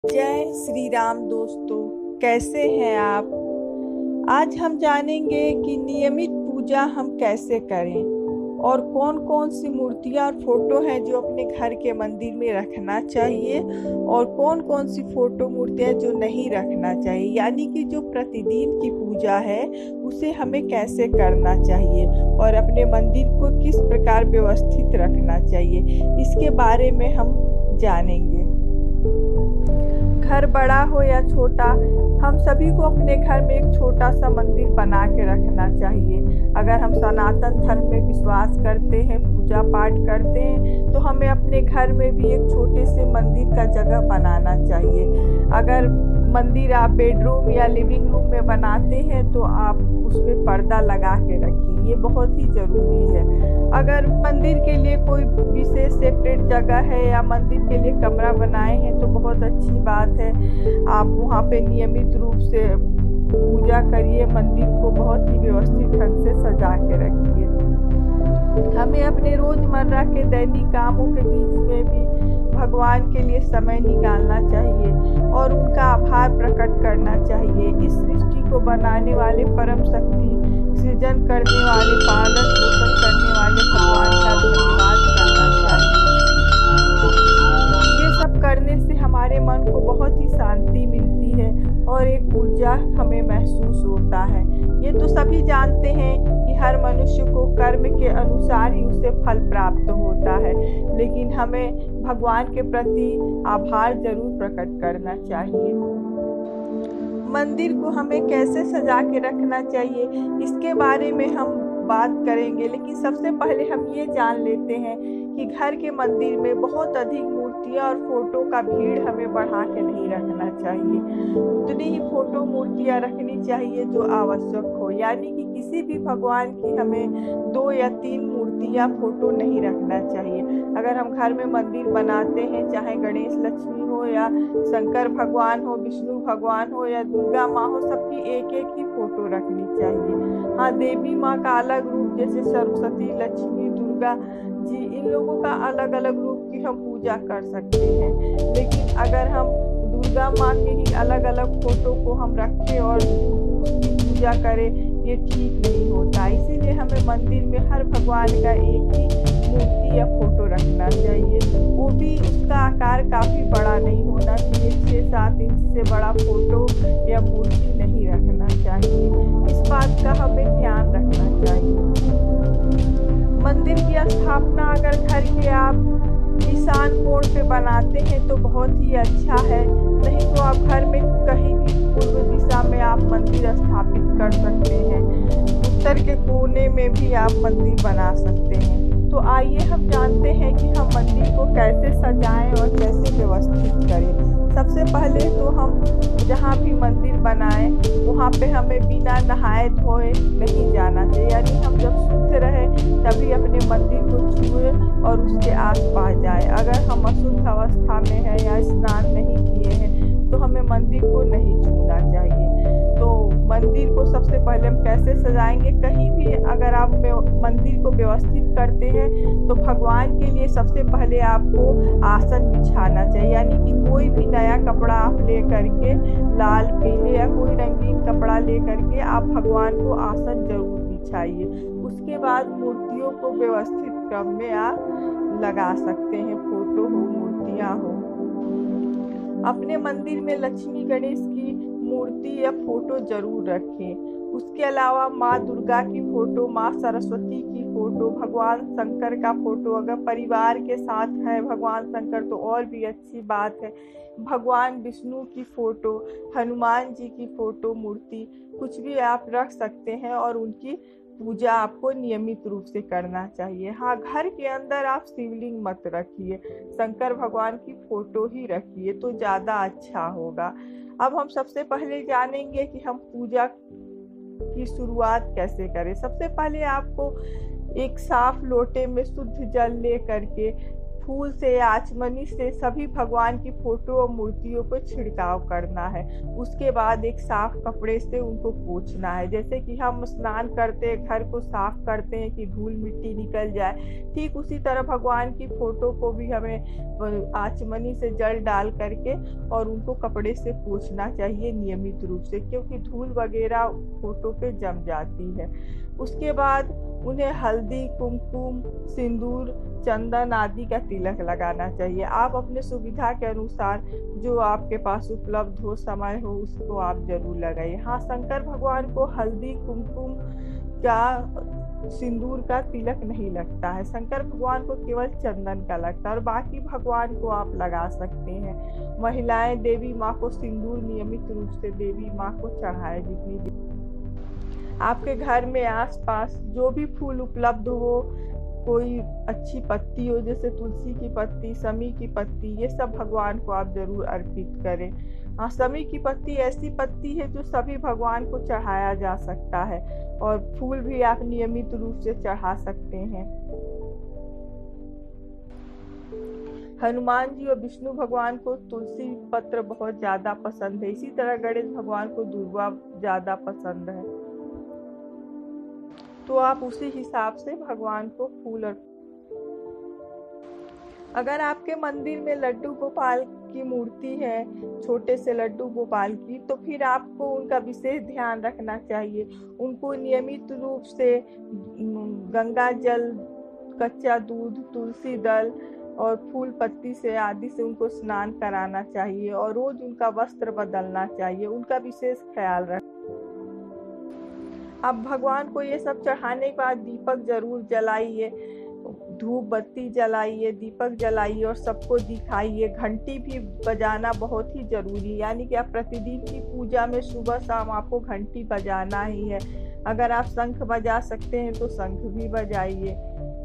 जय श्री राम दोस्तों, कैसे हैं आप। आज हम जानेंगे कि नियमित पूजा हम कैसे करें और कौन कौन सी मूर्तियां और फोटो हैं जो अपने घर के मंदिर में रखना चाहिए और कौन कौन सी फोटो मूर्तियां जो नहीं रखना चाहिए, यानी कि जो प्रतिदिन की पूजा है उसे हमें कैसे करना चाहिए और अपने मंदिर को किस प्रकार व्यवस्थित रखना चाहिए, इसके बारे में हम जानेंगे। घर बड़ा हो या छोटा, हम सभी को अपने घर में एक छोटा सा मंदिर बना के रखना चाहिए। अगर हम सनातन धर्म में विश्वास करते हैं, पूजा पाठ करते हैं, तो हमें अपने घर में भी एक छोटे से मंदिर का जगह बनाना चाहिए। अगर मंदिर आप बेडरूम या लिविंग रूम में बनाते हैं तो आप उसमें पर्दा लगा के रखिए, ये बहुत ही ज़रूरी है। अगर मंदिर के लिए कोई विशेष सेपरेट जगह है या मंदिर के लिए कमरा बनाए हैं तो बहुत अच्छी बात है। आप वहाँ पे नियमित रूप से पूजा करिए, मंदिर को बहुत ही व्यवस्थित ढंग से सजा के रखिए। हमें अपने रोजमर्रा के दैनिक कामों के बीच में भी भगवान के लिए समय निकालना चाहिए और उनका आभार प्रकट करना चाहिए। इस सृष्टि को बनाने वाले परम शक्ति, सृजन करने वाले, पालन पोषण करने वाले भगवान का धन्यवाद करना चाहिए। ये सब करने से हमारे मन को बहुत ही शांति मिलती है और एक ऊर्जा हमें महसूस होता है। ये तो सभी जानते हैं कि हर मनुष्य को कर्म के अनुसार ही उसे फल प्राप्त होता है, लेकिन हमें भगवान के प्रति आभार जरूर प्रकट करना चाहिए। मंदिर को हमें कैसे सजा के रखना चाहिए, इसके बारे में हम बात करेंगे, लेकिन सबसे पहले हम ये जान लेते हैं कि घर के मंदिर में बहुत अधिक मूर्तियाँ और फोटो का भीड़ हमें बढ़ा के नहीं रखना चाहिए। उतनी ही फोटो मूर्तियाँ रखनी चाहिए जो आवश्यक हो, यानी कि किसी भी भगवान की हमें 2 या 3 मूर्तियाँ फोटो नहीं रखना चाहिए। अगर हम घर में मंदिर बनाते हैं, चाहे गणेश लक्ष्मी हो या शंकर भगवान हो, विष्णु भगवान हो या दुर्गा माँ हो, सबकी एक एक ही फोटो रखनी चाहिए। हाँ, देवी माँ का अलग रूप, जैसे सरस्वती, लक्ष्मी, दुर्गा जी, इन लोगों का अलग अलग रूप की हम पूजा कर सकते हैं, लेकिन अगर हम दुर्गा माँ के ही अलग अलग फोटो को हम रखें और उसकी पूजा करें, ये ठीक नहीं होता। इसीलिए हमें मंदिर में हर भगवान का एक ही मूर्ति या फोटो रखना चाहिए। वो भी उसका आकार काफ़ी बड़ा नहीं होना चाहिए, 6-7 इंच से बड़ा फोटो या मूर्ति नहीं रखना चाहिए। इस बात का हमें ध्यान रखना चाहिए। मंदिर की स्थापना अगर घर के आप ईशान कोण पे बनाते हैं तो बहुत ही अच्छा है, नहीं तो आप घर में कहीं भी पूर्व दिशा में आप मंदिर स्थापित कर सकते हैं। उत्तर के कोने में भी आप मंदिर बना सकते हैं। तो आइए हम जानते हैं कि हम मंदिर को कैसे सजाएं और कैसे व्यवस्थित करें। सबसे पहले तो हम जहाँ भी मंदिर बनाएं वहाँ पे हमें बिना नहाए धोए नहीं जाना चाहिए, यानी हम जब शुद्ध रहे तभी अपने मंदिर को छुए और उसके आसपास जाए। अगर हम अशुद्ध अवस्था में हैं या स्नान नहीं किए हैं तो हमें मंदिर को नहीं छूना चाहिए। तो मंदिर को सबसे पहले हम कैसे सजाएंगे, कहीं भी अगर आप मंदिर को व्यवस्थित करते हैं तो भगवान के लिए सबसे पहले आपको आसन बिछाना चाहिए, यानी कि कोई भी नया कपड़ा आप ले करके, लाल, पीले या कोई रंगीन कपड़ा ले करके आप भगवान को आसन जरूर बिछाइए। उसके बाद मूर्तियों को व्यवस्थित क्रम में आप लगा सकते हैं, फोटो हो, मूर्तियाँ हो। अपने मंदिर में लक्ष्मी गणेश की मूर्ति या फोटो जरूर रखें। उसके अलावा माँ दुर्गा की फोटो, माँ सरस्वती की फोटो, भगवान शंकर का फोटो, अगर परिवार के साथ है भगवान शंकर तो और भी अच्छी बात है। भगवान विष्णु की फोटो, हनुमान जी की फोटो, मूर्ति, कुछ भी आप रख सकते हैं और उनकी पूजा आपको नियमित रूप से करना चाहिए। हाँ, घर के अंदर आप शिवलिंग मत रखिए, शंकर भगवान की फोटो ही रखिए तो ज़्यादा अच्छा होगा। अब हम सबसे पहले जानेंगे कि हम पूजा की शुरुआत कैसे करें। सबसे पहले आपको एक साफ लोटे में शुद्ध जल ले करके फूल से, आचमनी से सभी भगवान की फोटो और मूर्तियों को छिड़काव करना है। उसके बाद एक साफ कपड़े से उनको पोंछना है। जैसे कि हम स्नान करते हैं, घर को साफ करते हैं कि धूल मिट्टी निकल जाए, ठीक उसी तरह भगवान की फोटो को भी हमें आचमनी से जल डाल करके और उनको कपड़े से पोंछना चाहिए नियमित रूप से, क्योंकि धूल वगैरह फोटो पे जम जाती है। उसके बाद उन्हें हल्दी, कुमकुम, सिंदूर, चंदन आदि का तिलक लगाना चाहिए। आप अपने सुविधा के अनुसार जो आपके पास उपलब्ध हो, समय हो, उसको आप जरूर लगाइए। हाँ, शंकर भगवान को हल्दी, कुमकुम का, सिंदूर का तिलक नहीं लगता है। शंकर भगवान को केवल चंदन का लगता है और बाकी भगवान को आप लगा सकते हैं। महिलाएं देवी माँ को सिंदूर नियमित रूप से देवी माँ को चढ़ाए। जितनी भी आपके घर में आसपास जो भी फूल उपलब्ध हो, कोई अच्छी पत्ती हो जैसे तुलसी की पत्ती, समी की पत्ती, ये सब भगवान को आप जरूर अर्पित करें। हाँ, समी की पत्ती ऐसी पत्ती है जो सभी भगवान को चढ़ाया जा सकता है और फूल भी आप नियमित रूप से चढ़ा सकते हैं। हनुमान जी और विष्णु भगवान को तुलसी पत्र बहुत ज्यादा पसंद है। इसी तरह गणेश भगवान को दूर्वा ज्यादा पसंद है, तो आप उसी हिसाब से भगवान को फूल। अगर आपके मंदिर में लड्डू गोपाल की मूर्ति है, छोटे से लड्डू गोपाल की, तो फिर आपको उनका विशेष ध्यान रखना चाहिए। उनको नियमित रूप से गंगा जल, कच्चा दूध, तुलसी दल और फूल पत्ती से आदि से उनको स्नान कराना चाहिए और रोज उनका वस्त्र बदलना चाहिए। उनका विशेष ख्याल रखें। अब भगवान को ये सब चढ़ाने के बाद दीपक जरूर जलाइए, धूप बत्ती जलाइए, दीपक जलाइए और सबको दिखाइए। घंटी भी बजाना बहुत ही जरूरी है, यानी कि आप प्रतिदिन की पूजा में सुबह शाम आपको घंटी बजाना ही है। अगर आप शंख बजा सकते हैं तो शंख भी बजाइए।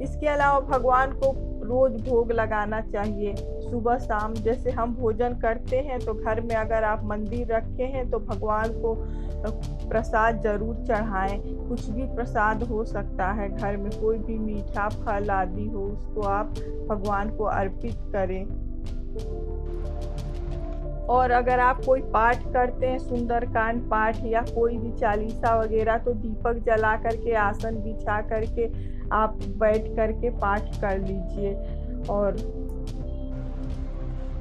इसके अलावा भगवान को रोज भोग लगाना चाहिए सुबह शाम। जैसे हम भोजन करते हैं तो घर में अगर आप मंदिर रखे हैं तो भगवान को प्रसाद जरूर चढ़ाएं। कुछ भी प्रसाद हो सकता है, घर में कोई भी मीठा फल आदि हो, उसको आप भगवान को अर्पित करें। और अगर आप कोई पाठ करते हैं, सुंदरकांड पाठ या कोई भी चालीसा वगैरह, तो दीपक जला करके, आसन बिछा करके आप बैठ करके पाठ कर लीजिए। और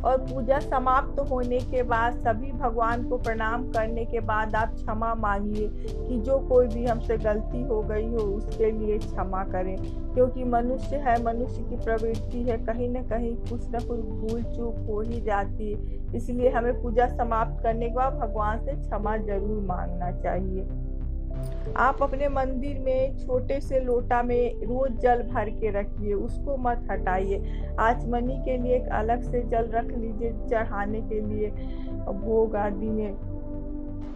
पूजा समाप्त होने के बाद सभी भगवान को प्रणाम करने के बाद आप क्षमा मांगिए कि जो कोई भी हमसे गलती हो गई हो उसके लिए क्षमा करें, क्योंकि मनुष्य है, मनुष्य की प्रवृत्ति है, कहीं न कहीं कुछ न कुछ भूल चूक हो ही जाती है। इसलिए हमें पूजा समाप्त करने के बाद भगवान से क्षमा जरूर मांगना चाहिए। आप अपने मंदिर में छोटे से लोटा में रोज जल भर के रखिए, उसको मत हटाइए। आचमनी के लिए एक अलग से जल रख लीजिए चढ़ाने के लिए भोग आदि में,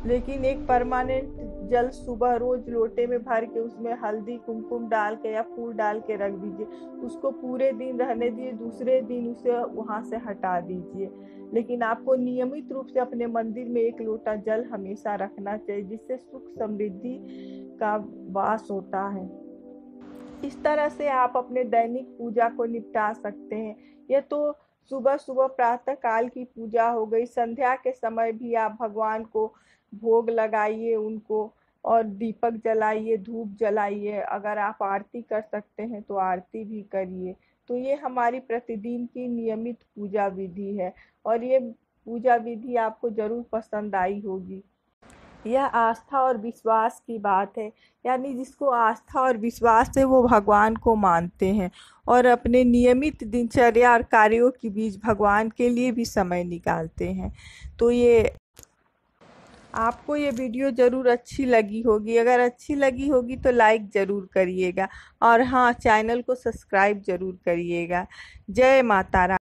लेकिन एक परमानेंट जल सुबह रोज लोटे में भर के उसमें हल्दी कुमकुम डाल के या फूल डाल के रख दीजिए। उसको पूरे दिन रहने दीजिए, दूसरे दिन उसे वहां से हटा दीजिए। लेकिन आपको नियमित रूप से अपने मंदिर में एक लोटा जल हमेशा रखना चाहिए, जिससे सुख समृद्धि का वास होता है। इस तरह से आप अपने दैनिक पूजा को निपटा सकते हैं। यह तो सुबह सुबह प्रातः काल की पूजा हो गई। संध्या के समय भी आप भगवान को भोग लगाइए उनको, और दीपक जलाइए, धूप जलाइए। अगर आप आरती कर सकते हैं तो आरती भी करिए। तो ये हमारी प्रतिदिन की नियमित पूजा विधि है और ये पूजा विधि आपको जरूर पसंद आई होगी। यह आस्था और विश्वास की बात है, यानी जिसको आस्था और विश्वास है वो भगवान को मानते हैं और अपने नियमित दिनचर्या और कार्यों के बीच भगवान के लिए भी समय निकालते हैं। तो ये आपको ये वीडियो ज़रूर अच्छी लगी होगी। अगर अच्छी लगी होगी तो लाइक ज़रूर करिएगा और हाँ, चैनल को सब्सक्राइब ज़रूर करिएगा। जय माता रानी।